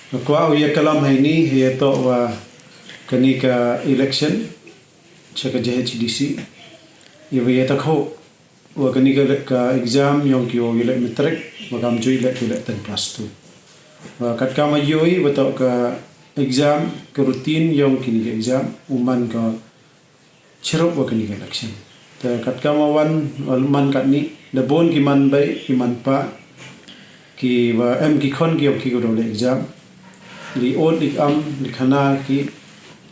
Kwa uya kalam ini yaitu wa kenika election caka JHDC iwa tak ho wa kenika ka exam yang kio ilek metrik makam ju ilek 10+2 wa kat kama yoi betok ka exam ke rutin yang kini ke exam uman ka ceruk wa kenika election ta kat kama wan man kat ni debon ki man bai ki man pa ki wa em ki khon ki ki ko le exam li od dik am li khana ki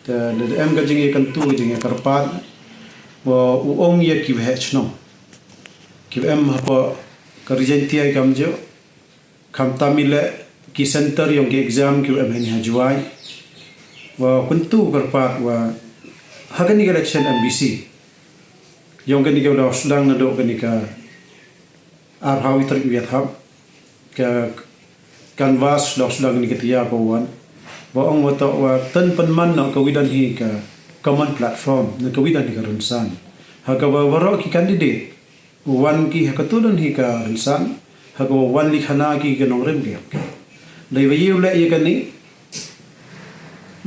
ta le em ga jinge kan tu jinge karpat wa uong ye ki he chno ki em ha kerja tiai kam jo kam tamile ki center yang ki exam ki em ni hajuai wa kuntu karpat wa hagani election MDC yang gani ga dah sedang na do gani ka ar hawi ter wiat ha ka canvas dah sedang ni ketia kawan wa ong wa ta wa tan pynman na kawidan hi ka common platform na kawidan hi ka runsan ha ka wa waro ki candidate wan ki ha katulun hi ka runsan ha ka wan li khana ki ka nong rem ge dai wa yu le ye ka ni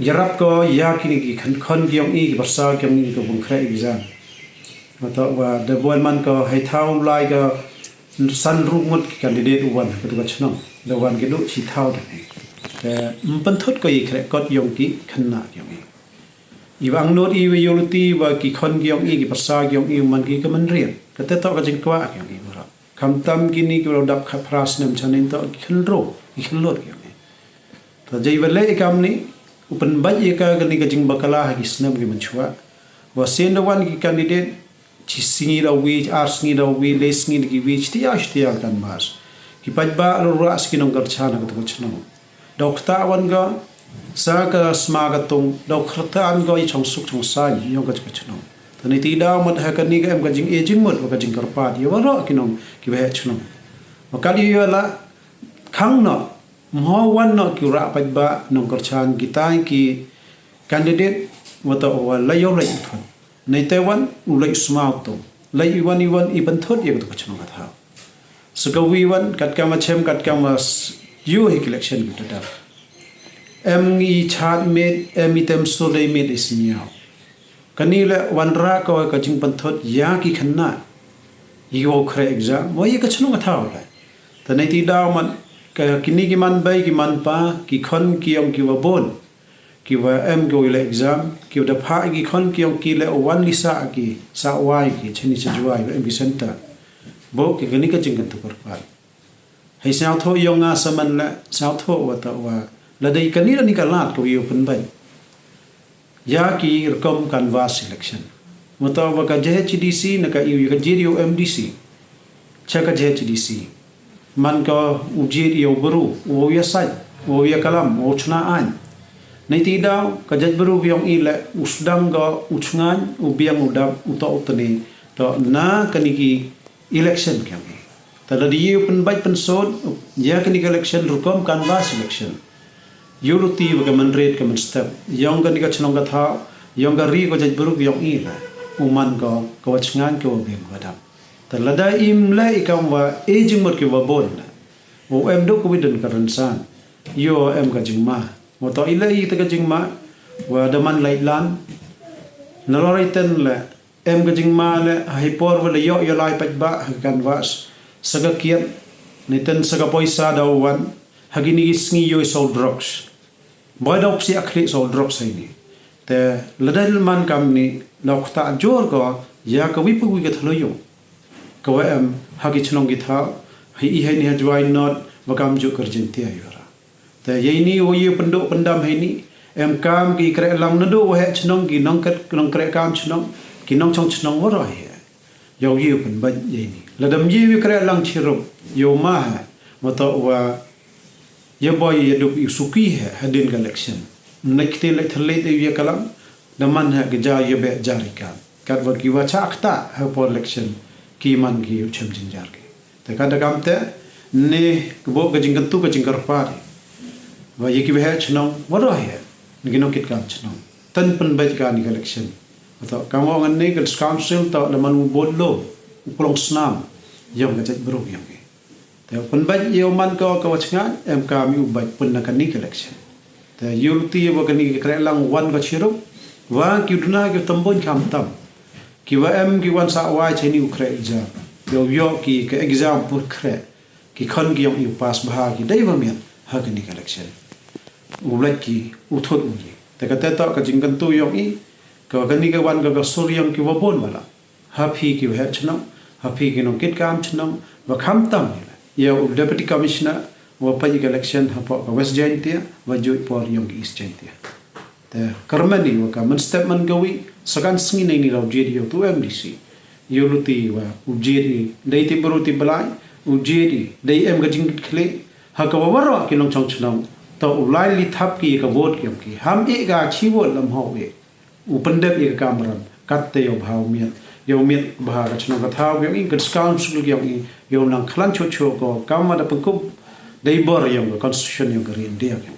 yarap ko ya ki ni ki khon gi ong i ki barsa ki ong i ko bung khre exam ma ta wa de bon man ko hai thau lai ka san ru ngot ki candidate wan ka tu chno le wan ki do chi thau de pan thot ko i khre kot yong ki khanna yong i iwang not i we yoluti wa ki khon gi yong i ki barsa gi yong i man ki ka man rian ka te to ka jing kwa yong i mara kam tam ki ni ki ro dap kha pras nem chanin to khin ro ki khin lot yong i to jai wale kam ni upan ba ye ka ni ka jing bakala ha ki snam gi man chwa wa sen the one ki candidate chi singi da wi ar singi da wi le singi ki wi chtia kan mas ki pajba ro ras ki nong gar chana ka to chno dokta wan ga sa ka sma ga tung dok khrta an go i chong suk chong sa yo ga chno tani ti da mat ha ka ni ga em ga jing e jing mot ga jing kar pa yo ro ki nong ki be chno ma ka li yo la khang no mo wan no ki ra pajba nong kar chan ki tai ki candidate wa ta wa la yo lai thon nei te wan u lai sma to lai wan i ban thot ye ga chno ga tha so ka wi wan kat ka ma chem kat ka ma you election gitu dah. Ngi chat med tem so dei med is miao. Kani le wanra ko ka jing panthot ya ki khanna. Yo khre exam mo ye ka chnu ka thaw la. Ta nei ti daw man ka kini ki man bai ki man pa ki khon ki yong ki wa bon. Ki wa em go ile exam ki da pha ki khon ki yong ki le wan li sa ki sa wai ki chini chjuai em ki center. Bo ki kani ka jing kan tu par. Hai sao tho yong nga saman la sao tho wa ta wa la dei kan ni ka lat ko yu pun bai ya ki kom canvas selection mo ta wa ka JHDC na ka yu ka JDO MDC cha ka JHDC man ka u JDO buru o ya sai o ya kalam o chna an nei ti daw ka jaj buru yong i la usdang ga uchngan u biang u dab u to utni to na kaniki election ka tala di pen baik pensod ya kini election rukom canvas election yuluti wa man red ka man step yong ka ni ka chnong ka tha yong ka ri ko jaj buruk yong i la uman ko ko chngan ko bem wada tala da im la ikam wa aging mot ki wa bon o em do ko widon ka ransan yo em ka jingma mo to ila i ta ka jingma wa da man lai lan naloriten la em ka jingma la hypor wa yo yo lai pajba canvas saga kiat nitan saga poisa dawan hagini sngi yo so drugs boy dog si akhli so drugs ini te ladal man kam ni lokta jor ko ya ka wipu wi ka thlo yo ko em hagi chnong gi tha hi hi ni hajwai not wakam ju karjin ti ayora te ye ni o ye pendo pendam hai ni em kam ki kre lang na do he chnong gi nong kat nong kre kam chnong ki nong chong chnong wo ro he yo ye pen ban ye ni ladam ye wi kre lang chirum yo ma mo to wa ye boy ye du suki he hadin election nekte le thale de ye kalam daman ha ga ja ye be jarika kat wa ki wa chakta ha por election ki man ki chem jin jar ke te ka da kam te ne bo ga jing tu ga jing kar pa wa ye ki be chno wa ro he ni no kit kam chno tan pen ba ga ni election atau kamu ngan ni ke council tau daman bod lo ukulong snam yang ngajak bro yang แต่คนบัดเยอมันก็ว่าชงานเอ็มกามีอุบัติปุ่นนักนิก election แต่ยูรุตีว่ากันนี่กระลังวันก็ชิรุว่าคิวดูน่าคิวตำบลคำตั้มคิวว่าคิววันสาววายเชนิวเครอีจ้าเดี๋ยวยอกีก็ exam พูดเครกีคนกี่ยงอยู่ pass บ้ากีได้ว่าเมียนหากันนี่ election อุบัติกีอุทธอุลีแต่ก็แต่ต่อก็จริงกันตัวยองอีก็กันนี่ก็วันก็สุริยงคิวว่าบนมาละฮาพีคิวเฮชนองฮาพีกินองกิดกามชนองว่าคำตั้มนี่แหละยาอุป deputy commissioner ว่าไปอีก election ฮะพอก็ west เจนเตียว่าจุดพอยองกี east เจนเตียแต่กระมันนี่ว่าก็มันสเต็ปมันก็วิสักการสิ่งนี้นี่เราเจดีอยู่ตัว MDC ยูรุตีว่าอุเจดีได้ที่บรูที่บลายอุเจดีได้ก็จริงเคลีหากว่าว่ากินองชงชนองต่ออุไลลิทับกีก็โหวตกี่ยมกีห้ามเอกาชีวลลำหอบอุปนเดบเอกามรันกัดเตยบ่าวเมียนยาวเมียนบ่าวก็ชนองกระท้าวอย่างนี้ก็สกัดสุดอย่างนี้ยาวนังคลังโชก็กามาดปกุบได้บริยงก็ constitution ยังก็เรียนเดียก